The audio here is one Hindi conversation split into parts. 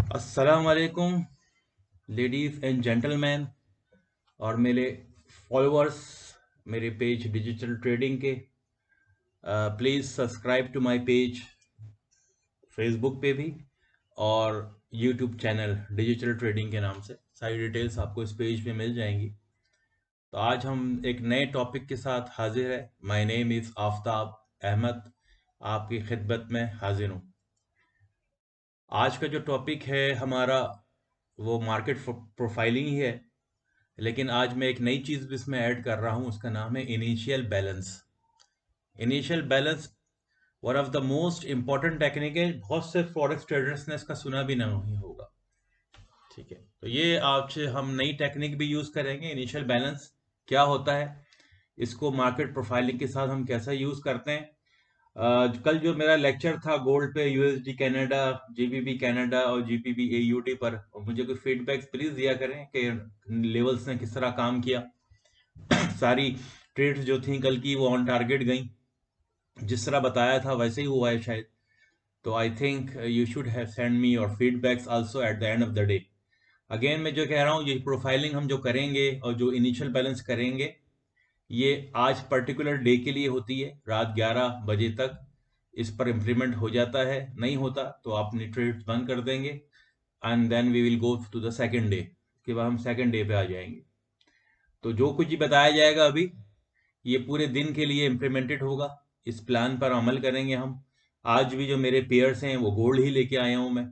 अस्सलाम वालेकुम लेडीज़ एंड जेंटलमैन और मेरे फॉलोअर्स मेरे पेज डिजिटल ट्रेडिंग के। Please subscribe to my page Facebook पे भी और यूट्यूब चैनल डिजिटल ट्रेडिंग के नाम से। सारी डिटेल्स आपको इस पेज पे मिल जाएंगी। तो आज हम एक नए टॉपिक के साथ हाजिर है। My name is Aftab Ahmed, आपकी खिदमत में हाजिर हूँ। आज का जो टॉपिक है हमारा वो मार्केट प्रोफाइलिंग ही है, लेकिन आज मैं एक नई चीज़ भी इसमें ऐड कर रहा हूँ। उसका नाम है initial balance. Initial balance one of the most important technique है। बहुत से फॉरेक्स ट्रेडर्स ने इसका सुना भी नहीं होगा। ठीक है, तो ये आज हम नई टेक्निक भी यूज़ करेंगे। इनिशियल बैलेंस क्या होता है, इसको मार्केट प्रोफाइलिंग के साथ हम कैसा यूज़ करते हैं। कल जो मेरा लेक्चर था गोल्ड पे यूएसडी कनाडा, जीबीबी कनाडा और जीपीबी एयूडी पर, और मुझे कोई फीडबैक प्लीज दिया करें कि लेवल्स ने किस तरह काम किया। सारी ट्रेड्स जो थी कल की वो ऑन टारगेट गई, जिस तरह बताया था वैसे ही हुआ है शायद। तो I think you should have send me your feedbacks also at the end of the day. Again मैं जो कह रहा हूँ, ये प्रोफाइलिंग हम जो करेंगे और जो इनिशियल बैलेंस करेंगे, ये आज पर्टिकुलर डे के लिए होती है। रात 11 बजे तक इस पर इम्प्लीमेंट हो जाता है। नहीं होता तो आप अपनी ट्रेड्स बंद कर देंगे and then we will go to the second day. उसके बाद हम सेकंड डे पे आ जाएंगे। तो जो कुछ ही बताया जाएगा अभी, ये पूरे दिन के लिए इम्प्लीमेंटेड होगा। इस प्लान पर अमल करेंगे हम। आज भी जो मेरे पेयर्स हैं वो गोल्ड ही लेके आया हूँ मैं,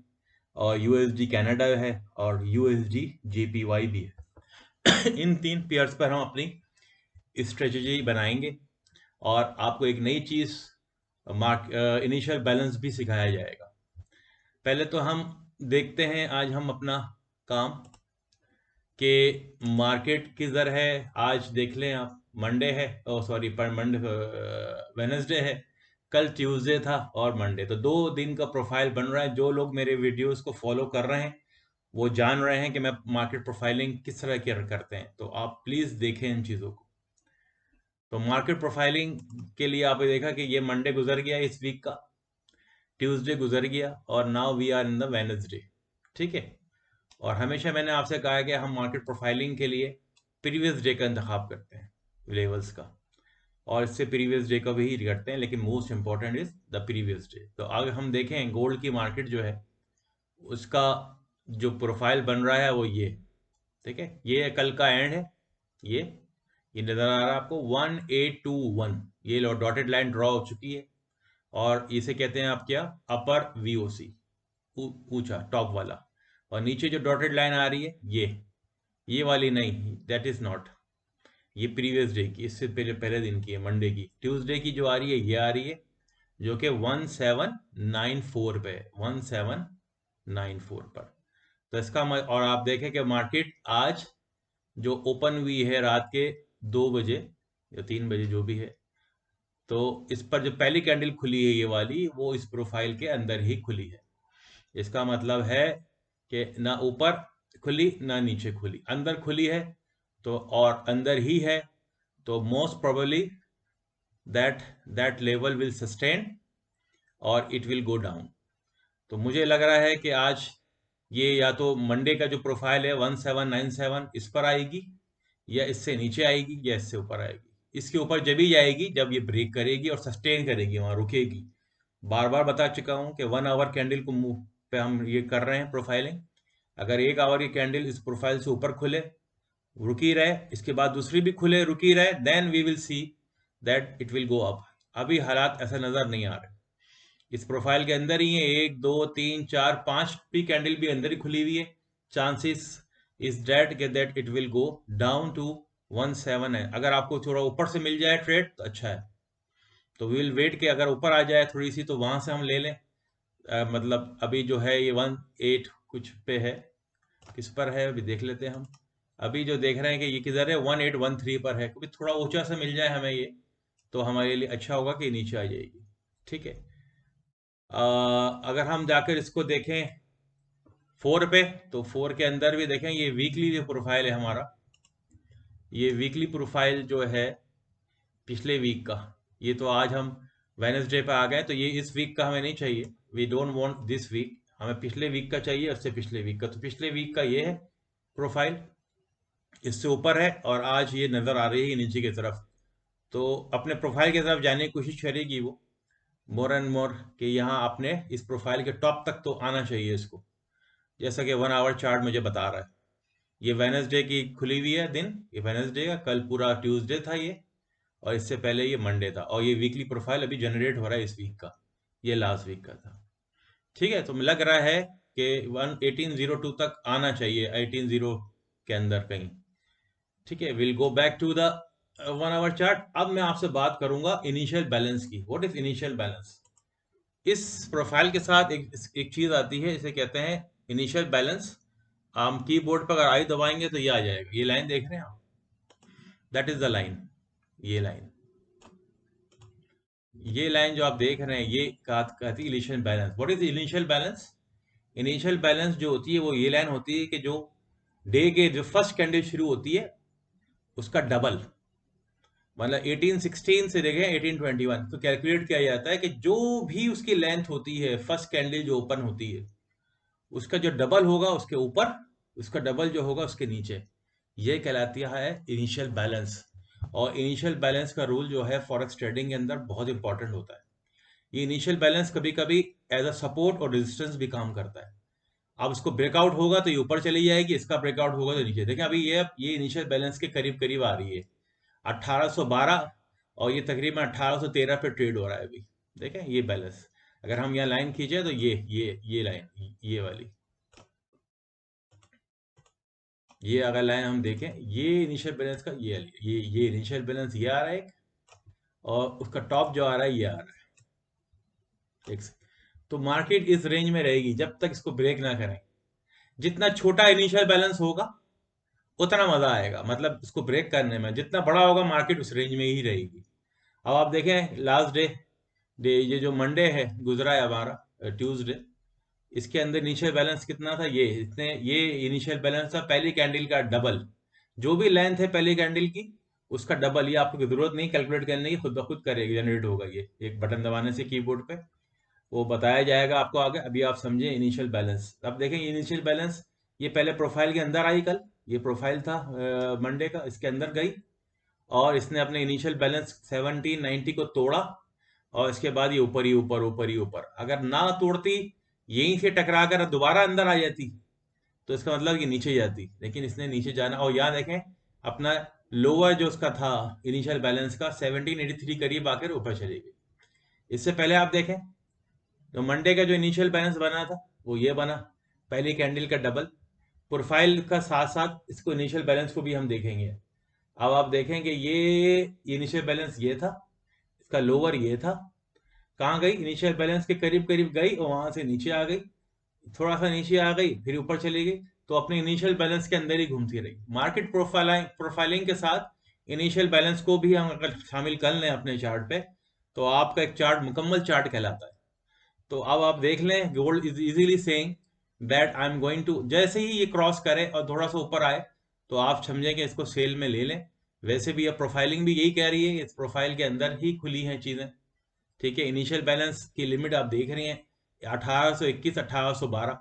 और यूएसडी कनाडा है और यूएसडी जेपीवाई भी है। इन तीन पेयर्स पर हम अपनी स्ट्रेटजी बनाएंगे और आपको एक नई चीज़ इनिशियल बैलेंस भी सिखाया जाएगा। पहले तो हम देखते हैं आज हम अपना काम के मार्केट की दर है। आज देख लें आप, मंडे है, ओ सॉरी पर मंडे वेनसडे है। कल ट्यूसडे था और मंडे, तो 2 दिन का प्रोफाइल बन रहा है। जो लोग मेरे वीडियोस को फॉलो कर रहे हैं वो जान रहे हैं कि मैं मार्केट प्रोफाइलिंग किस तरह की करते हैं। तो आप प्लीज़ देखें इन चीज़ों को। तो मार्केट प्रोफाइलिंग के लिए आपने देखा कि ये मंडे गुजर गया इस वीक का, ट्यूसडे गुजर गया और now we are in the Wednesday. ठीक है, और हमेशा मैंने आपसे कहा है कि हम मार्केट प्रोफाइलिंग के लिए प्रीवियस डे का इंतखाब करते हैं, लेवल्स का, और इससे प्रीवियस डे का भी करते हैं, लेकिन most important is the previous day. तो अगर हम देखें गोल्ड की मार्केट जो है, उसका जो प्रोफाइल बन रहा है वो ये, ठीक है, ये कल का एंड है। ये नजर आ रहा है आपको 1821, ये डॉटेड लाइन ड्रॉ हो चुकी है और इसे कहते हैं आप क्या, अपर वीओसी, ऊंचा टॉप वाला। और नीचे जो डॉटेड लाइन आ रही है ये वाली नहीं, दैट इज नॉट, ये प्रीवियस डे की, इससे पहले पहले दिन की है, मंडे की। ट्यूसडे की जो आ रही है ये आ रही है, जो कि 1794 पे है, 1794 पर। तो इसका और आप देखें कि मार्केट आज जो ओपन हुई है रात के 2 बजे या 3 बजे जो भी है, तो इस पर जो पहली कैंडल खुली है ये वाली, वो इस प्रोफाइल के अंदर ही खुली है। इसका मतलब है कि ना ऊपर खुली ना नीचे खुली, अंदर खुली है। तो और अंदर ही है, तो most probably that that level will sustain और इट विल गो डाउन। तो मुझे लग रहा है कि आज ये या तो मंडे का जो प्रोफाइल है 1797 इस पर आएगी, या इससे नीचे आएगी, या इससे ऊपर आएगी। इसके ऊपर जब ही जाएगी जब ये ब्रेक करेगी और सस्टेन करेगी, वहां रुकेगी। बार बार बता चुका हूं कि 1 आवर कैंडल को मुंह पे हम ये कर रहे हैं प्रोफाइलिंग। अगर 1 आवर की कैंडल इस प्रोफाइल से ऊपर खुले, रुकी रहे, इसके बाद दूसरी भी खुले रुकी रहे, then we will see that it will go up. अभी हालात ऐसा नजर नहीं आ रहे। इस प्रोफाइल के अंदर ही है, 1 2 3 4 5 भी कैंडल भी अंदर ही खुली हुई है। चांसेस इज दैट के that it will go down to 17 है। अगर आपको थोड़ा ऊपर से मिल जाए ट्रेड तो अच्छा है, तो वी विल वेट के अगर ऊपर आ जाए थोड़ी सी तो वहां से हम ले लें। मतलब अभी जो है ये 18 कुछ पे है, किस पर है अभी देख लेते हैं हम। अभी जो देख रहे हैं कि ये किधर है, 1813 पर है। क्योंकि थोड़ा ऊंचा से मिल जाए हमें ये, तो हमारे लिए अच्छा होगा कि नीचे आ जाएगी। ठीक है, अगर हम जाकर इसको देखें 4 पे, तो 4 के अंदर भी देखें, ये वीकली जो प्रोफाइल है हमारा, ये वीकली प्रोफाइल जो है पिछले वीक का, ये तो आज हम वेनसडे पे आ गए, तो ये इस वीक का हमें नहीं चाहिए। We don't want this week, हमें पिछले वीक का चाहिए, उससे पिछले वीक का। तो पिछले वीक का ये है प्रोफाइल, इससे ऊपर है, और आज ये नज़र आ रही है नीचे की तरफ। तो अपने प्रोफाइल की तरफ जाने की कोशिश करेगी वो मोर एंड मोर, कि यहाँ आपने इस प्रोफाइल के टॉप तक तो आना चाहिए इसको, जैसा कि 1 आवर चार्ट मुझे बता रहा है। ये वेनसडे की खुली हुई है दिन, ये वेनसडे का, कल पूरा ट्यूसडे था ये, और इससे पहले ये मंडे था, और ये वीकली प्रोफाइल अभी जनरेट हो रहा है इस वीक का, ये लास्ट वीक का था। ठीक है, तो लग रहा है कि 1802 तक आना चाहिए, 180 के अंदर कहीं। ठीक है, will go back to the 1 hour chart. अब मैं आपसे बात करूंगा इनिशियल बैलेंस की। What is initial balance? इस प्रोफाइल के साथ एक चीज आती है, इसे कहते हैं इनिशियल बैलेंस। हम कीबोर्ड पर अगर आई दबाएंगे तो ये आ जाएगा, ये लाइन देख रहे हैं आप, दैट इज द लाइन। ये लाइन, ये लाइन जो आप देख रहे हैं, ये कहती है initial balance. What is initial balance? Initial balance जो होती है वो ये लाइन होती है कि जो डे के जो फर्स्ट कैंडल शुरू होती है उसका डबल, मतलब 1816 से देखें 1821, तो कैलकुलेट किया जाता है कि जो भी उसकी लेंथ होती है फर्स्ट कैंडल जो ओपन होती है उसका जो डबल होगा उसके ऊपर, उसका डबल जो होगा उसके नीचे, ये कहलाती है इनिशियल बैलेंस। और इनिशियल बैलेंस का रूल जो है फॉरेक्स ट्रेडिंग के अंदर बहुत इंपॉर्टेंट होता है। ये इनिशियल बैलेंस कभी कभी एज अ सपोर्ट और रेजिस्टेंस भी काम करता है। अब इसको ब्रेकआउट होगा तो ये ऊपर चली जाएगी, इसका ब्रेकआउट होगा तो नीचे। देखें अभी ये इनिशियल बैलेंस के करीब करीब आ रही है 1812, और ये तकरीबन 1813 पे ट्रेड हो रहा है अभी। देखें ये बैलेंस, अगर हम यहाँ लाइन खींचे तो ये लाइन, ये वाली, ये अगर लाइन हम देखें, ये इनिशियल बैलेंस का ये इनिशियल बैलेंस ये आ रहा है एक, और उसका टॉप जो आ रहा है ये आ रहा है एक। तो मार्केट इस रेंज में रहेगी जब तक इसको ब्रेक ना करें। जितना छोटा इनिशियल बैलेंस होगा उतना मजा आएगा, मतलब इसको ब्रेक करने में। जितना बड़ा होगा मार्केट उस रेंज में ही रहेगी। अब आप देखें लास्ट डे ये जो मंडे है गुजरा है हमारा, ट्यूसडे, इसके अंदर इनिशियल बैलेंस कितना था? ये इनिशियल बैलेंस था पहली कैंडल का डबल। जो भी लेंथ है पहली कैंडल की उसका डबल। ये आपको जरूरत नहीं कैलकुलेट करने की, खुद ब खुद करेगी, जनरेट होगा ये एक बटन दबाने से कीबोर्ड पे, वो बताया जाएगा आपको आगे। अभी आप समझे इनिशियल बैलेंस। अब देखें इनिशियल बैलेंस, ये पहले प्रोफाइल के अंदर आई कल, ये प्रोफाइल था मंडे का, इसके अंदर गई और इसने अपने इनिशियल बैलेंस 1790 को तोड़ा, और इसके बाद ये ऊपर ही ऊपर ऊपर ही ऊपर। अगर ना तोड़ती, यहीं से टकरा कर दोबारा अंदर आ जाती, तो इसका मतलब कि नीचे जाती, लेकिन इसने नीचे जाना। और यहाँ देखें अपना लोअर जो उसका था इनिशियल बैलेंस का 1783 करीब आकर ऊपर चली गई। इससे पहले आप देखें तो मंडे का जो इनिशियल बैलेंस बना था वो ये बना, पहली कैंडल का डबल। प्रोफाइल का साथ साथ इसको इनिशियल बैलेंस को भी हम देखेंगे। अब आप देखेंगे ये इनिशियल बैलेंस ये था, इसका लोअर ये था, कहाँ गई? इनिशियल बैलेंस के करीब करीब गई और वहां से नीचे आ गई, थोड़ा सा नीचे आ गई फिर ऊपर चली गई। तो अपने इनिशियल बैलेंस के अंदर ही घूमती रही मार्केट। प्रोफाइलिंग के साथ इनिशियल बैलेंस को भी हम अगर शामिल कर लें अपने चार्ट पे, तो आपका एक चार्ट मुकम्मल चार्ट कहलाता है। तो अब आप देख लें, gold is easily saying that I am going to, जैसे ही ये क्रॉस करे और थोड़ा सा ऊपर आए तो आप समझें कि इसको सेल में ले लें। वैसे भी ये प्रोफाइलिंग भी यही कह रही है, इस प्रोफाइल के अंदर ही खुली हैं चीज़ें। ठीक है, इनिशियल बैलेंस की लिमिट आप देख रही हैं 1821 1812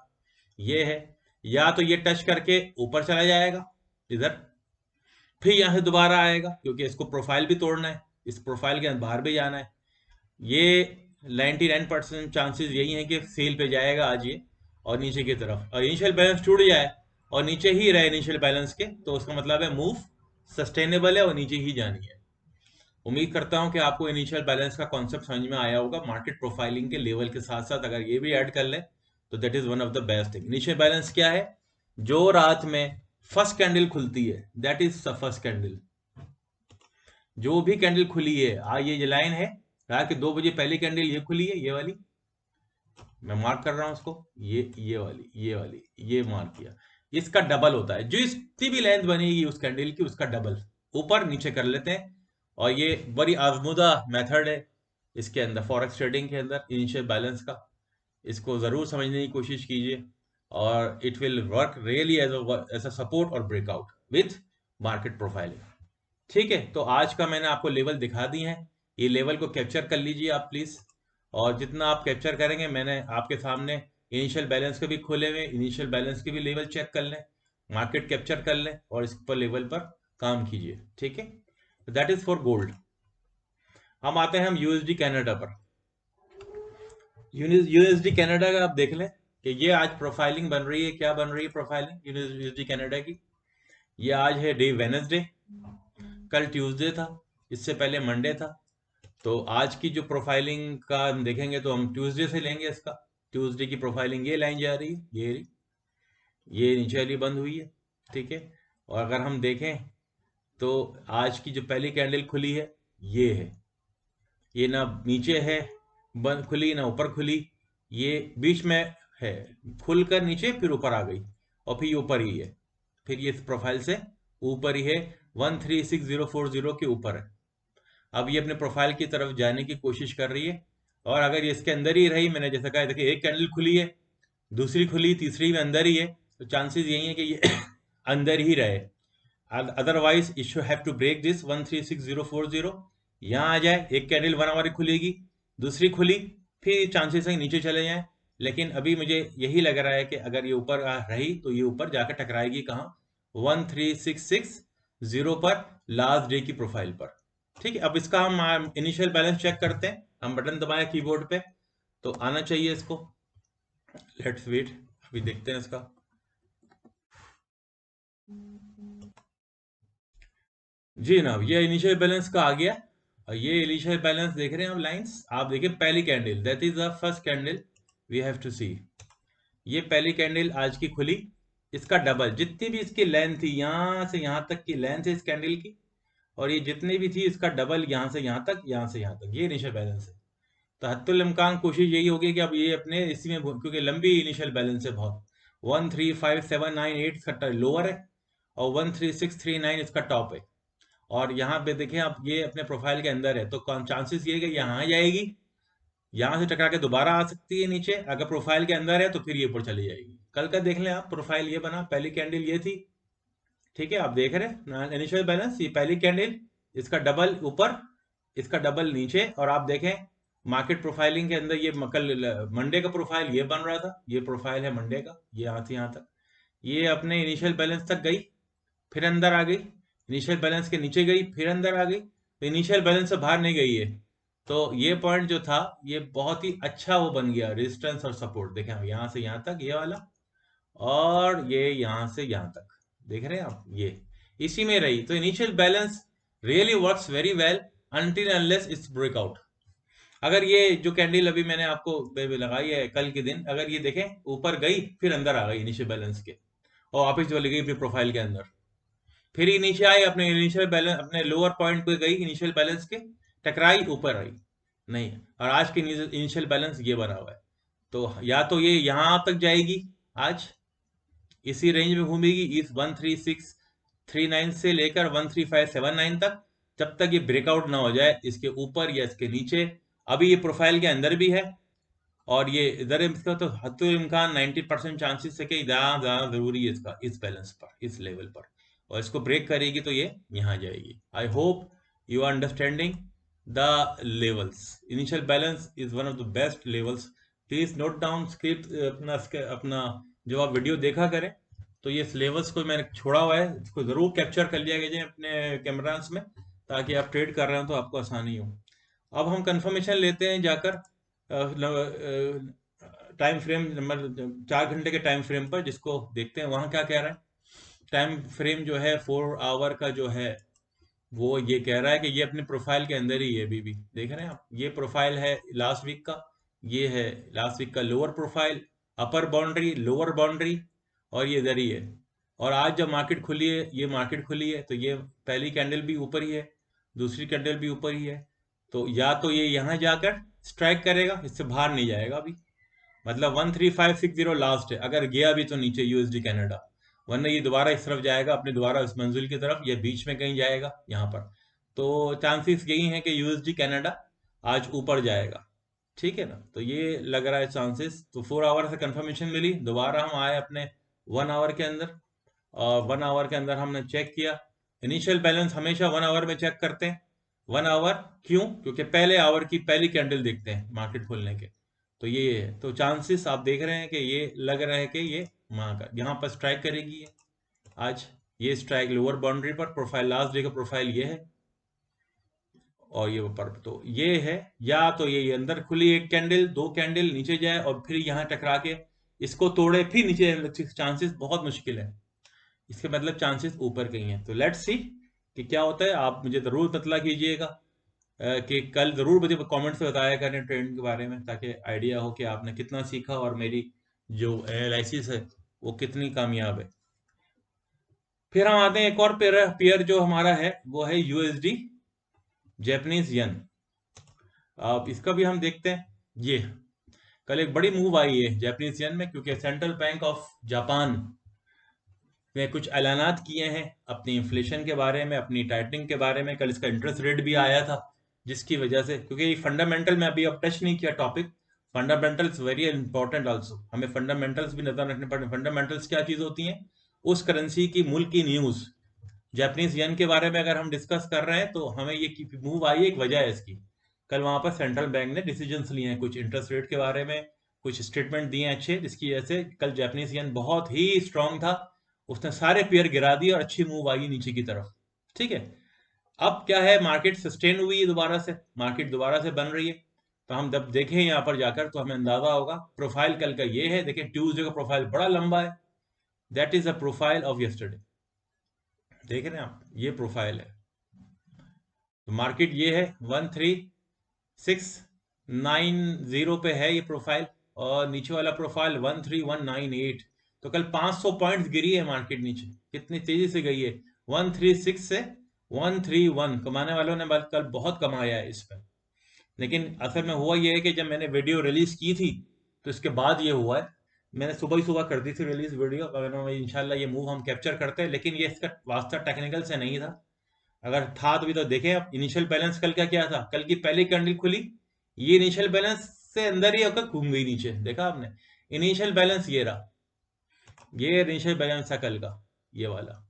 ये है। या तो ये टच करके ऊपर चला जाएगा इधर, फिर यहाँ से दोबारा आएगा, क्योंकि इसको प्रोफाइल भी तोड़ना है, इस प्रोफाइल के बाहर भी जाना है। ये 99% चांसेस यही हैं कि सेल पे जाएगा आज ये, और नीचे की तरफ, और इनिशियल बैलेंस टूट जाए और नीचे ही रहे इनिशियल बैलेंस के, तो उसका मतलब है मूव सस्टेनेबल है और नीचे ही जानी है। उम्मीद करता हूं कि आपको इनिशियल बैलेंस का कॉन्सेप्ट समझ में आया होगा। मार्केट प्रोफाइलिंग के लेवल के साथ साथ अगर ये भी ऐड कर ले तो that is one of the best thing. Initial balance क्या है? जो रात में फर्स्ट कैंडल खुलती है that is the first candle. जो भी कैंडल खुली है, ये लाइन है, रात के 2 बजे पहली कैंडल ये खुली है, ये वाली मैं मार्क कर रहा हूं उसको, ये वाली ये मार्क किया। इसका डबल होता है, जो इसकी भी लेंथ बनेगी उस कैंडल की उसका डबल ऊपर नीचे कर लेते हैं। और ये बड़ी आजमुदा मेथड है इसके अंदर, फॉरेक्स ट्रेडिंग के अंदर इनिशियल बैलेंस का। इसको ज़रूर समझने की कोशिश कीजिए, और it will work really as a support और ब्रेकआउट विथ मार्केट प्रोफाइलिंग। ठीक है, तो आज का मैंने आपको लेवल दिखा दी है, ये लेवल को कैप्चर कर लीजिए आप प्लीज़। और जितना आप कैप्चर करेंगे, मैंने आपके सामने इनिशियल बैलेंस के भी खोले हुए, इनिशियल बैलेंस के भी लेवल चेक कर लें, मार्केट कैप्चर कर लें और इस पर लेवल पर काम कीजिए। ठीक है, दैट इज फॉर गोल्ड। हम आते हैं हम यूएसडी कनाडा पर। यूएसडी कनाडा का आप देख लें कि ये आज प्रोफाइलिंग बन रही है। क्या बन रही है प्रोफाइलिंग यूएसडी कनाडा की? ये आज है डे वेडनेसडे, कल ट्यूसडे था, इससे पहले मंडे था। तो आज की जो प्रोफाइलिंग का हम देखेंगे तो हम ट्यूसडे से लेंगे इसका। ट्यूसडे की प्रोफाइलिंग ये लाइन जा रही है, ये नीचे वाली बंद हुई है। ठीक है, और अगर हम देखें तो आज की जो पहली कैंडल खुली है ये है, ये ना नीचे है बंद खुली ना ऊपर खुली, ये बीच में है, खुलकर नीचे फिर ऊपर आ गई और फिर ये ऊपर ही है, फिर ये इस प्रोफाइल से ऊपर ही है, 136040 के ऊपर है। अब ये अपने प्रोफाइल की तरफ जाने की कोशिश कर रही है, और अगर ये इसके अंदर ही रही, मैंने जैसा कहा देखिए एक कैंडल खुली है, दूसरी खुली, तीसरी में अंदर ही है, तो चांसेस यही है कि ये अंदर ही रहे। Otherwise it should have to break this 136040, यहाँ आ जाए, एक कैंडल 1 आवर खुलेगी, दूसरी खुली, फिर चांसेस है नीचे चले जाए। लेकिन अभी मुझे यही लग रहा है कि अगर ये ऊपर रही तो ये ऊपर जाकर टकराएगी कहाँ? 1360 पर, लास्ट डे की प्रोफाइल पर। ठीक है, अब इसका हम इनिशियल बैलेंस चेक करते हैं। हम बटन दबाए कीबोर्ड पे तो आना चाहिए इसको। लेट्स वेट, अभी देखते हैं इसका। जी ना, ये इनिशियल बैलेंस का आ गया। और ये इनिशियल बैलेंस देख रहे हैं आप लाइंस, आप देखिए पहली candle, that is the first candle we have to see. ये पहली कैंडल आज की खुली, इसका डबल, जितनी भी इसकी लेंथ थी, यहां से यहां तक की लेंथ है इस कैंडल की, और ये जितनी भी थी इसका डबल, यहां से यहां तक, यहां से यहां तक, ये इनिशियल बैलेंस है। तो हत्तुल इम्कान कोशिश यही होगी कि अब ये अपने इसी में, क्योंकि लंबी इनिशियल बैलेंस है बहुत, 135798 इसका लोअर है और 13639 इसका टॉप है। और यहाँ पे देखें आप, ये अपने प्रोफाइल के अंदर है, तो चांसेस ये है कि यहाँ जाएगी, यहाँ से टकरा के दोबारा आ सकती है नीचे। अगर प्रोफाइल के अंदर है तो फिर ये ऊपर चली जाएगी। कल का देख लें आप, प्रोफाइल ये बना, पहली कैंडल ये थी। ठीक है, आप देख रहे हैं इनिशियल बैलेंस, ये पहली कैंडल, इसका डबल ऊपर, इसका डबल नीचे। और आप देखें मार्केट प्रोफाइलिंग के अंदर, ये कल मंडे का प्रोफाइल ये बन रहा था, ये प्रोफाइल है मंडे का, ये यहाँ से यहाँ तक, ये अपने इनिशियल बैलेंस तक गई, फिर अंदर आ गई, इनिशियल बैलेंस के नीचे गई, फिर अंदर आ गई, तो इनिशियल बैलेंस से बाहर नहीं गई है। तो ये पॉइंट जो था ये बहुत ही अच्छा वो बन गया, रेजिस्टेंस और सपोर्ट। देखें आप, यहाँ से यहाँ तक ये वाला, और ये यहाँ से यहाँ तक, देख रहे हैं आप, ये इसी में रही। तो initial balance really works very well until unless it's breakout. अगर ये जो कैंडल अभी मैंने आपको लगाई है कल के दिन, अगर ये देखें ऊपर गई फिर अंदर आ गई इनिशियल बैलेंस के, और वापस चली गई फिर प्रोफाइल के अंदर, फिर ये नीचे आई, अपने इनिशियल बैलेंस, अपने लोअर पॉइंट पे गई इनिशियल बैलेंस के, टकराई, ऊपर आई नहीं। और आज के इनिशियल बैलेंस ये बना हुआ है, तो या तो ये यहां तक जाएगी, आज इसी रेंज में घूमेगी, इस 13639 से लेकर 13579 तक, जब तक ये ब्रेकआउट ना हो जाए इसके ऊपर या इसके नीचे। अभी ये प्रोफाइल के अंदर भी है, और ये इधर इसका तो हत्तुल इम्कान 90% चांसेस है कि ज्यादा जरूरी है इसका, इस बैलेंस पर, इस लेवल पर, और इसको ब्रेक करेगी तो ये यहाँ जाएगी। I hope you are understanding the levels. Initial balance is one of the best levels. Please note down script अपना अपना, जब आप वीडियो देखा करें तो ये लेवल्स को मैंने छोड़ा हुआ है, इसको जरूर कैप्चर कर लिया कीजिए अपने कैमरास में, ताकि आप ट्रेड कर रहे हो तो आपको आसानी हो। अब हम कंफर्मेशन लेते हैं जाकर टाइम फ्रेम नंबर 4 घंटे के टाइम फ्रेम पर, जिसको देखते हैं वहां क्या कह रहा है। टाइम फ्रेम जो है 4 आवर का जो है, वो ये कह रहा है कि ये अपने प्रोफाइल के अंदर ही है। अभी भी देख रहे हैं आप, ये प्रोफाइल है लास्ट वीक का, ये है लास्ट वीक का लोअर प्रोफाइल, अपर बाउंड्री, लोअर बाउंड्री, और ये इधर ही है। और आज जब मार्केट खुली है, ये मार्केट खुली है, तो ये पहली कैंडल भी ऊपर ही है, दूसरी कैंडल भी ऊपर ही है। तो या तो ये यहाँ जाकर स्ट्राइक करेगा, इससे बाहर नहीं जाएगा अभी, मतलब 13560 लास्ट है। अगर गया भी तो नीचे यूएसडी कनाडा, वरना ये दोबारा इस तरफ जाएगा, अपने दोबारा इस मंजिल की तरफ, या बीच में कहीं जाएगा यहाँ पर। तो चांसेस यही है कि यूएसडी कनाडा आज ऊपर जाएगा। ठीक है ना, तो ये लग रहा है चांसेस। तो 4 आवर से कंफर्मेशन मिली, दोबारा हम आए अपने 1 आवर के अंदर, और 1 आवर के अंदर हमने चेक किया। इनिशियल बैलेंस हमेशा 1 आवर में चेक करते हैं। 1 आवर क्यों? क्योंकि पहले आवर की पहली कैंडल देखते हैं मार्केट खोलने के। तो ये है, तो चांसेस आप देख रहे हैं कि ये लग रहा है कि ये यहाँ पर स्ट्राइक करेगी ये आज। ये स्ट्राइक लोअर बाउंड्री पर, प्रोफाइल लास्ट डे का प्रोफाइल ये है और ये ऊपर, तो ये है, या तो ये अंदर खुली एक कैंडल, दो कैंडल नीचे जाए और फिर यहाँ टकरा के इसको तोड़े फिर नीचे, चांसेस बहुत मुश्किल है। इसके मतलब चांसेस ऊपर के ही हैं। तो लेट्स सी कि क्या होता है। आप मुझे ज़रूर ततला कीजिएगा कि कल ज़रूर मुझे कमेंट्स में बताया करें ट्रेंड के बारे में, ताकि आइडिया हो कि आपने कितना सीखा और मेरी जो एनालिसिस है वो कितनी कामयाब है। फिर हम आते हैं एक और पेयर जो हमारा है वो है यूएसडी जैपनीज येन। अब इसका भी हम देखते हैं। ये कल एक बड़ी मूव आई है जैपनीज येन में, क्योंकि सेंट्रल बैंक ऑफ जापान ने कुछ ऐलानात किए हैं अपनी इन्फ्लेशन के बारे में, अपनी टाइटनिंग के बारे में। कल इसका इंटरेस्ट रेट भी आया था, जिसकी वजह से, क्योंकि फंडामेंटल में अभी अब टच नहीं किया topic, fundamentals very important also, हमें फंडामेंटल्स भी नजर रखने पड़ते हैं। फंडामेंटल्स क्या चीज होती हैं? उस करेंसी की मुल्क की न्यूज, जापानीज येन के बारे में अगर हम डिस्कस कर रहे हैं तो हमें ये मूव आई है, एक वजह है इसकी। कल वहां पर सेंट्रल बैंक ने डिसीजंस लिए हैं कुछ इंटरेस्ट रेट के बारे में, कुछ स्टेटमेंट दिए हैं अच्छे, जिसकी वजह से कल जापानीज येन बहुत ही स्ट्रांग था। उसने सारे पेयर गिरा दिए और अच्छी मूव आई नीचे की तरफ। ठीक है, अब क्या है, मार्केट सस्टेन हुई है दोबारा से, मार्केट दोबारा से बन रही है। तो हम जब देखें यहाँ पर जाकर तो हमें अंदाजा होगा। प्रोफाइल कल का ये है, देखिए ट्यूसडे का प्रोफाइल बड़ा लंबा है, that is a profile of yesterday. देख रहे हैं आप, ये प्रोफाइल है। तो मार्केट ये है 13690 पे है ये प्रोफाइल, और नीचे वाला प्रोफाइल 13198। तो कल 500 पॉइंट्स गिरी है मार्केट नीचे, कितनी तेजी से गई है, 136 से 131। कमाने वालों ने कल बहुत कमाया है इस पर। लेकिन असल में हुआ ये है कि जब मैंने वीडियो रिलीज की थी तो इसके बाद ये हुआ है। मैंने सुबह ही सुबह कर दी थी रिलीज वीडियो, अगर इंशाल्लाह ये मूव हम कैप्चर करते हैं, लेकिन ये इसका वास्ता टेक्निकल से नहीं था। अगर था तो भी तो देखें आप, इनिशियल बैलेंस कल का क्या था, कल की पहली कैंडल खुली, ये इनिशियल बैलेंस से अंदर ही होकर घूम गई नीचे, देखा आपने। इनिशियल बैलेंस ये रहा, ये इनिशियल बैलेंस था कल का, ये वाला,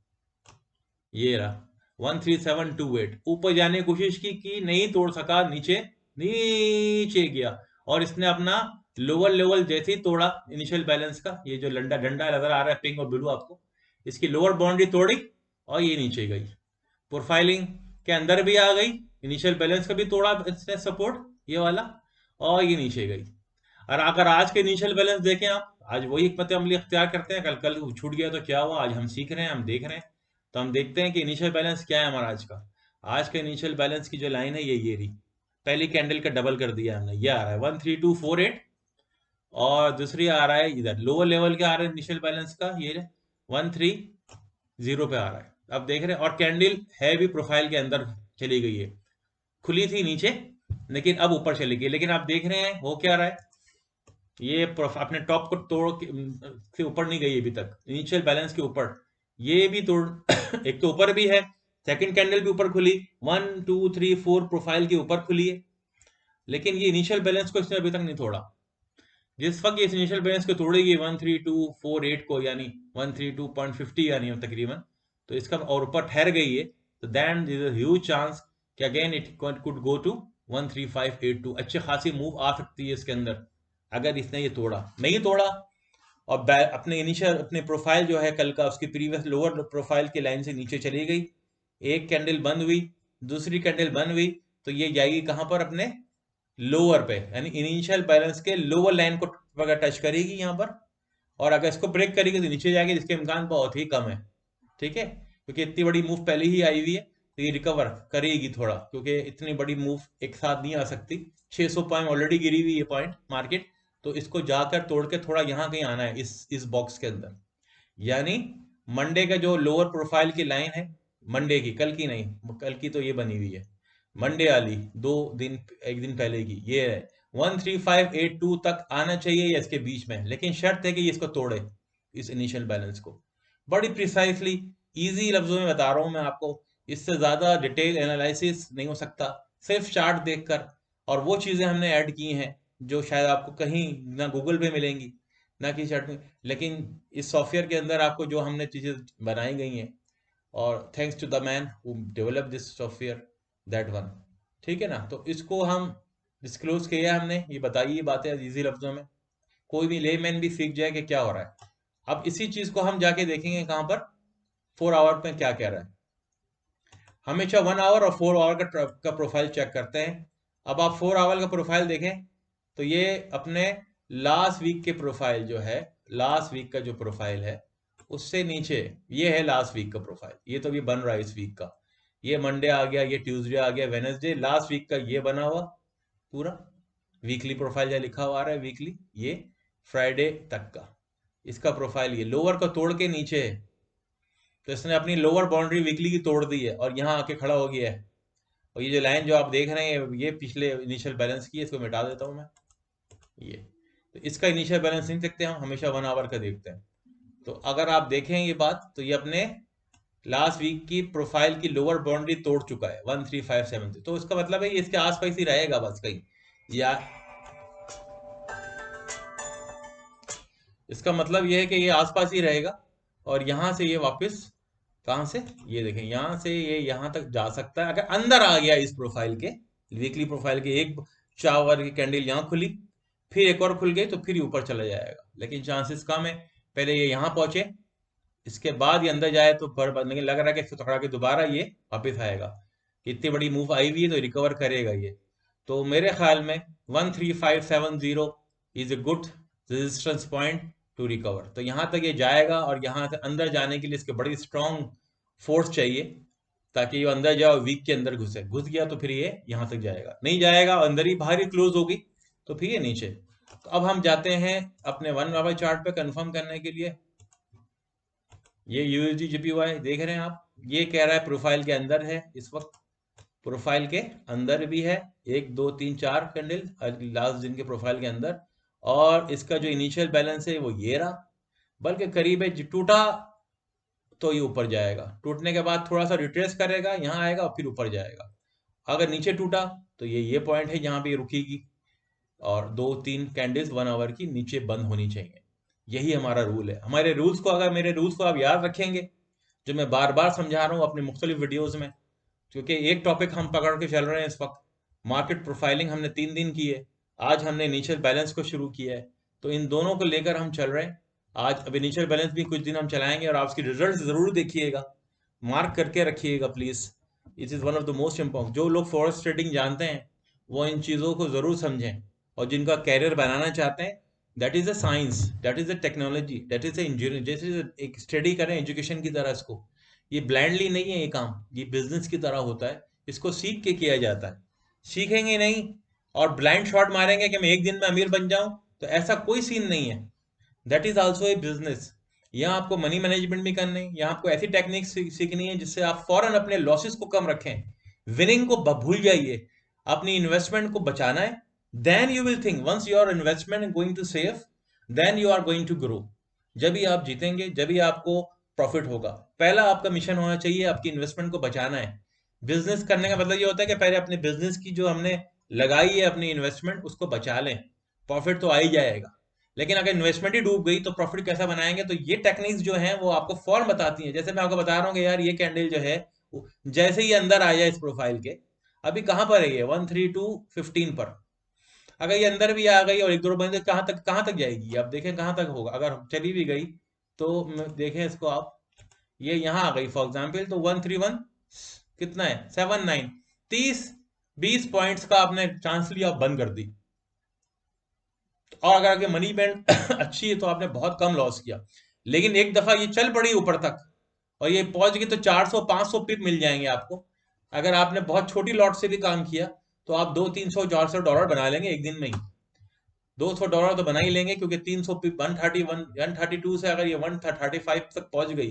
ये रहा 13728। ऊपर जाने की कोशिश की नहीं तोड़ सका, नीचे नीचे गया, और इसने अपना लोअर लेवल जैसे ही तोड़ा इनिशियल बैलेंस का, ये जो डंडा डंडा नजर आ रहा है पिंक और ब्लू आपको, इसकी लोअर बाउंड्री तोड़ी और ये नीचे गई, प्रोफाइलिंग के अंदर भी आ गई, इनिशियल बैलेंस का भी तोड़ा इसने सपोर्ट ये वाला, और ये नीचे गई। और अगर आज के इनिशियल बैलेंस देखें आप, आज वही हिकमत अमली अख्तियार करते हैं, कल कल छूट गया तो क्या हुआ, आज हम सीख रहे हैं, हम देख रहे हैं। तो हम देखते हैं कि इनिशियल बैलेंस क्या है हमारा आज का। आज का इनिशियल बैलेंस की जो लाइन है ये रही, पहली कैंडल का डबल कर दिया हमने, ये आ रहा है 13248, और दूसरी आ रहा है इधर लोअर लेवल के आ रहा है इनिशियल बैलेंस का, ये 130 पे आ रहा है। अब देख रहे हैं, और कैंडल है भी प्रोफाइल के अंदर चली गई है, खुली थी नीचे लेकिन अब ऊपर चली गई। लेकिन आप देख रहे हैं हो क्या रहा है, ये अपने टॉप को तोड़ से ऊपर नहीं गई अभी तक, इनिशियल बैलेंस के ऊपर ये भी तोड़ एक तो ऊपर भी है, सेकंड कैंडल भी ऊपर खुली, 1 2 3 4 प्रोफाइल के ऊपर खुली है, लेकिन ये इनिशियल बैलेंस को इसने अभी तक नहीं तोड़ा। जिस वक्त ये इनिशियल बैलेंस को तोड़ेगी 13248 को, यानी 132.50 यानी तकरीबन, तो इसका और ऊपर ठहर गई है, तो then there is a huge chance कि again it could go to 13582। अच्छी खासी मूव आ सकती है इसके अंदर अगर इसने ये तोड़ा। नहीं तोड़ा और अपने इनिशियल अपने प्रोफाइल जो है कल का, उसकी प्रीवियस लोअर प्रोफाइल की लाइन से नीचे चली गई, एक कैंडल बंद हुई, दूसरी कैंडल बंद हुई, तो ये जाएगी कहां पर, अपने लोअर पे, यानी इनिशियल बैलेंस के लोअर लाइन को अगर टच करेगी यहाँ पर, और अगर इसको ब्रेक करेगी तो नीचे जाएगी, जिसके इम्कान बहुत ही कम है। ठीक है, क्योंकि इतनी बड़ी मूव पहले ही आई हुई है, तो ये रिकवर करेगी थोड़ा, क्योंकि इतनी बड़ी मूव एक साथ नहीं आ सकती। 600 पॉइंट ऑलरेडी गिरी हुई है पॉइंट मार्केट, तो इसको जाकर तोड़ के थोड़ा यहाँ कहीं आना है इस बॉक्स के अंदर। यानी मंडे का जो लोअर प्रोफाइल की लाइन है, मंडे की, कल की नहीं, कल की तो ये बनी हुई है, मंडे वाली एक दिन पहले की, ये है 13582 तक आना चाहिए या इसके बीच में, लेकिन शर्त है कि ये इसको तोड़े, इस इनिशियल बैलेंस को। बड़ी प्रिसाइसली इजी लफ्जों में बता रहा हूं मैं आपको, इससे ज्यादा डिटेल एनालिसिस नहीं हो सकता सिर्फ चार्ट देखकर। और वो चीजें हमने ऐड की हैं जो शायद आपको कहीं ना गूगल पे मिलेंगी ना किसी चार्ट में, लेकिन इस सॉफ्टवेयर के अंदर आपको जो हमने चीजें बनाई गई हैं, और thanks to the man who develop this software, that one. ठीक है ना, तो इसको हम डिस्क्लोज किया हमने, ये बताइए ये बातें इजी लफ्जों में, कोई भी लेमैन भी सीख जाए कि क्या हो रहा है। अब इसी चीज को हम जाके देखेंगे कहां पर, 4 आवर में क्या कह रहा है। हमेशा 1 आवर और 4 आवर का प्रोफाइल चेक करते हैं। अब आप 4 आवर का प्रोफाइल देखें तो ये अपने लास्ट वीक के प्रोफाइल जो है, लास्ट वीक का जो प्रोफाइल है उससे नीचे, ये है लास्ट वीक का प्रोफाइल, ये तो भी बन रहा है इस वीक का, ये मंडे आ गया, ये ट्यूसडे आ गया, वेनसडे, लास्ट वीक का ये बना हुआ पूरा वीकली प्रोफाइल जहाँ लिखा हुआ आ रहा है वीकली, ये फ्राइडे तक का इसका प्रोफाइल, ये लोअर को तोड़ के नीचे है, तो इसने अपनी लोअर बाउंड्री वीकली की तोड़ दी है और यहाँ आके खड़ा हो गया है। और ये जो लाइन जो आप देख रहे हैं ये पिछले इनिशियल बैलेंस की है, इसको मिटा देता हूँ मैं, ये तो इसका इनिशियल बैलेंस नहीं देखते हम, हमेशा 1 आवर का देखते हैं। तो अगर आप देखें ये बात, तो ये अपने लास्ट वीक की प्रोफाइल की लोअर बाउंड्री तोड़ चुका है 1357 से, तो इसका मतलब है ये इसके आसपास ही रहेगा बस कहीं, या इसका मतलब ये है कि ये आसपास ही रहेगा और यहां से ये वापस कहां से, ये देखें यहां से ये यहां तक जा सकता है। अगर अंदर आ गया इस प्रोफाइल के, वीकली प्रोफाइल के, एक 4 आवर की कैंडल यहां खुली, फिर एक और खुल गई तो फिर ऊपर चला जाएगा, लेकिन चांसेस कम है। पहले ये यहां पहुंचे, इसके बाद ये अंदर जाए तो लेकिन लग रहा है कि इसको पकड़ा के दोबारा ये वापस आएगा, इतनी बड़ी मूव आई हुई है तो रिकवर करेगा ये। तो मेरे ख्याल में 13570 is a good resistance point two recover. तो यहां तक ये जाएगा और यहां से अंदर जाने के लिए इसके बड़ी स्ट्रॉन्ग फोर्स चाहिए, ताकि ये अंदर जाओ, वीक के अंदर घुसे, घुस गया तो फिर ये यहां तक जाएगा, नहीं जाएगा अंदर ही बाहर ही क्लोज होगी तो फिर ये नीचे। तो अब हम जाते हैं अपने 1 आवर चार्ट पे कंफर्म करने के लिए। ये यूएसडी जीपीवाई देख रहे हैं आप, ये कह रहा है प्रोफाइल के अंदर है इस वक्त, प्रोफाइल के अंदर भी है, 1 2 3 4 कैंडल लास्ट दिन के प्रोफाइल के अंदर, और इसका जो इनिशियल बैलेंस है वो ये रहा, बल्कि करीब है, टूटा तो ये ऊपर जाएगा, टूटने के बाद थोड़ा सा रिट्रेस करेगा, यहाँ आएगा और फिर ऊपर जाएगा। अगर नीचे टूटा तो ये पॉइंट है जहां पे ये रुकेगी, और 2 3 कैंडल्स 1 आवर की नीचे बंद होनी चाहिए, यही हमारा रूल है। हमारे रूल्स को, अगर मेरे रूल्स को आप याद रखेंगे, जो मैं बार बार समझा रहा हूँ अपने मुख्तलिफ वीडियोज में, क्योंकि एक टॉपिक हम पकड़ के चल रहे हैं इस वक्त, मार्केट प्रोफाइलिंग हमने 3 दिन की है, आज हमने इनिशियल बैलेंस को शुरू किया है, तो इन दोनों को लेकर हम चल रहे हैं। आज अब इनिशियल बैलेंस भी कुछ दिन हम चलाएंगे और आप उसकी रिजल्ट जरूर देखिएगा, मार्क करके रखिएगा please, it is one of the most important. जो लोग फॉरेक्स ट्रेडिंग जानते हैं वो इन चीज़ों को ज़रूर समझें, और जिनका कैरियर बनाना चाहते हैं, that is a science, that is a technology, that is a engineering, जैसे एक स्टडी करें एजुकेशन की तरह इसको, ये ब्लाइंडली नहीं है ये काम, ये बिजनेस की तरह होता है, इसको सीख के किया जाता है। सीखेंगे नहीं और ब्लाइंड शॉट मारेंगे कि मैं एक दिन में अमीर बन जाऊं, तो ऐसा कोई सीन नहीं है। That is also a business. यहाँ आपको मनी मैनेजमेंट भी करनी है, यहाँ आपको ऐसी टेक्निक सीखनी है जिससे आप फौरन अपने लॉसेस को कम रखें, विनिंग को भूल जाइए, अपनी इन्वेस्टमेंट को बचाना है। Then you will think once your investment going to save, then you are going to grow. जब ही आप जीतेंगे, जब ही आपको प्रॉफिट होगा। पहला आपका मिशन होना चाहिए आपकी इन्वेस्टमेंट को बचाना है। बिजनेस करने का मतलब ये होता है कि पहले अपने बिजनेस की जो हमने लगाई है अपनी इन्वेस्टमेंट, उसको बचा लें, प्रॉफिट तो आ ही जाएगा। लेकिन अगर इन्वेस्टमेंट ही डूब गई तो प्रॉफिट कैसा बनाएंगे, तो ये टेक्निक्स जो हैं वो आपको फॉर्म बताती हैं। जैसे मैं आपको बता रहा हूँ कि यार ये कैंडल जो है, जैसे ही अंदर आ जाए इस प्रोफाइल के, अभी कहाँ पर है ये 13215 पर, अगर ये अंदर भी आ गई और एक दो बंदे, कहाँ तक जाएगी, आप देखें कहाँ तक होगा। अगर चली भी गई तो देखें इसको आप, ये यहाँ आ गई फॉर एग्जाम्पल, तो 131 कितना है 79, 30-20 पॉइंट्स का आपने चांस लिया, बंद कर दी। और अगर आपकी मनी बैंड अच्छी है तो आपने बहुत कम लॉस किया। लेकिन एक दफा ये चल पड़ी ऊपर तक और ये पहुंच गई तो 400-500 पिप मिल जाएंगे आपको। अगर आपने बहुत छोटी लॉट से भी काम किया तो आप 200-300-400 डॉलर बना लेंगे एक दिन में ही। $200 तो बना ही लेंगे, क्योंकि 300 पिप 132 से अगर ये 135 तक पहुंच गई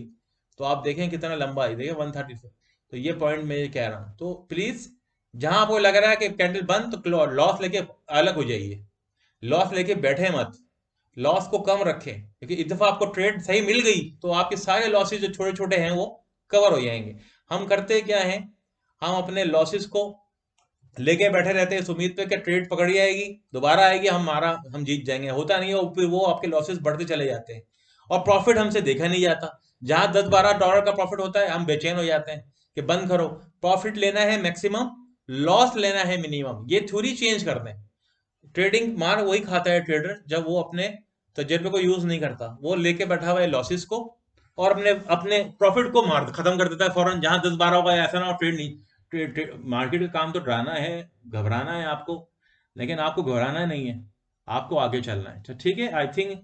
तो आप देखें कितना लंबा है, देखें 130 से। तो ये पॉइंट मैं ये कह रहा हूं, तो प्लीज जहां आपको लग रहा है कि कैंडल बंद, तो लॉस लेके अलग हो जाइए, लॉस लेके बैठे मत, लॉस को कम रखें, क्योंकि इस दफा आपको ट्रेड सही मिल गई तो आपके सारे लॉसेस जो छोटे छोटे हैं वो कवर हो जाएंगे। हम करते क्या है, हम अपने लॉसेस को लेके बैठे रहते हैं इस उम्मीद पे कि ट्रेड पकड़ जाएगी, दोबारा आएगी, हम जीत जाएंगे। होता नहीं है, फिर वो आपके लॉसेस बढ़ते चले जाते हैं और प्रॉफिट हमसे देखा नहीं जाता। जहां $10-12 का प्रॉफिट होता है हम बेचैन हो जाते हैं कि बंद करो। प्रॉफिट लेना है मैक्सिमम लॉस लेना है मिनिमम, ये थ्योरी चेंज कर दें। ट्रेडिंग मार वही खाता है ट्रेडर जब वो अपने तजर्बे को यूज नहीं करता, वो लेके बैठा हुआ है लॉसेस को और अपने अपने प्रॉफिट को मार खत्म कर देता है फौरन, जहां 10-12 होगा ऐसा ना हो। ट्रेड नहीं, मार्केट का काम तो डराना है, घबराना है आपको, लेकिन आपको घबराना नहीं है, आपको आगे चलना है। तो ठीक है, I think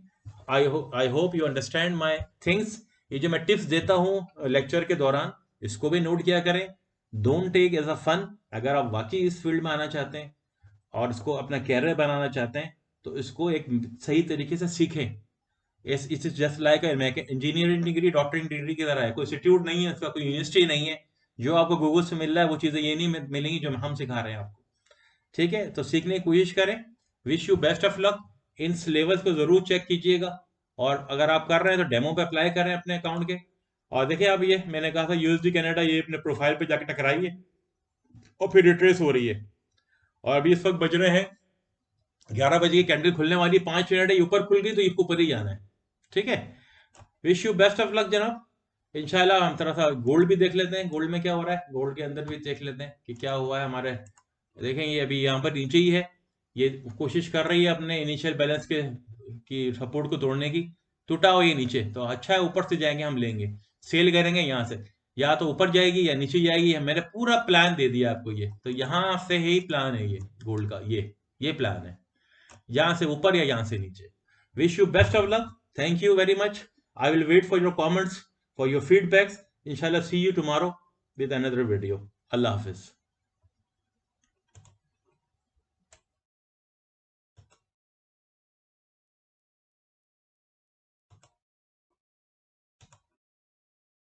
I hope you understand my things. ये जो मैं टिप्स देता हूँ लेक्चर के दौरान, इसको भी नोट किया करें। Don't take as a fun. अगर आप वाकई इस फील्ड में आना चाहते हैं और इसको अपना कैरियर बनाना चाहते हैं, तो इसको एक सही तरीके से सीखें। इस just like engineering degree doctoring degree की तरह है, कोई इंस्टीट्यूट नहीं है उसका, कोई यूनिवर्सिटी नहीं है। जो आपको गूगल से मिल रहा है वो चीज़ें ये नहीं मिलेंगी जो हम सिखा रहे हैं आपको। ठीक है, तो सीखने की कोशिश करें। Wish you best of luck. In syllabus को जरूर चेक कीजिएगा, और अगर आप कर रहे हैं तो डेमो पे अप्लाई करें अपने अकाउंट के। और देखिए, अब ये मैंने कहा था यूएसडी कनाडा, ये अपने प्रोफाइल पे जाके टकराइए और फिर रिट्रेस हो रही है। और अभी इस वक्त बज रहे हैं 11 बजे की कैंडल खुलने वाली, 5 मिनट है, ऊपर खुल गई तो इसको ऊपर ही जाना है। ठीक है, wish you best of luck जनाब। इंशाल्लाह हम थोड़ा सा गोल्ड भी देख लेते हैं, गोल्ड में क्या हो रहा है, गोल्ड के अंदर भी देख लेते हैं कि क्या हुआ है हमारे। देखें, ये अभी यहाँ पर नीचे ही है, ये कोशिश कर रही है अपने इनिशियल बैलेंस के की सपोर्ट को तोड़ने की। टूटा हो ये नीचे तो अच्छा है, ऊपर से जाएंगे हम लेंगे, सेल करेंगे यहाँ से, या तो ऊपर जाएगी या नीचे जाएगी। मैंने पूरा प्लान दे दिया आपको, ये तो यहाँ से ही प्लान है ये गोल्ड का, ये प्लान है, यहाँ से ऊपर या यहाँ से नीचे। Wish you best of luck, thank you very much. I will wait for your comments, for your feedbacks. इंशाल्लाह see you tomorrow with another video. अल्लाह हाफिज।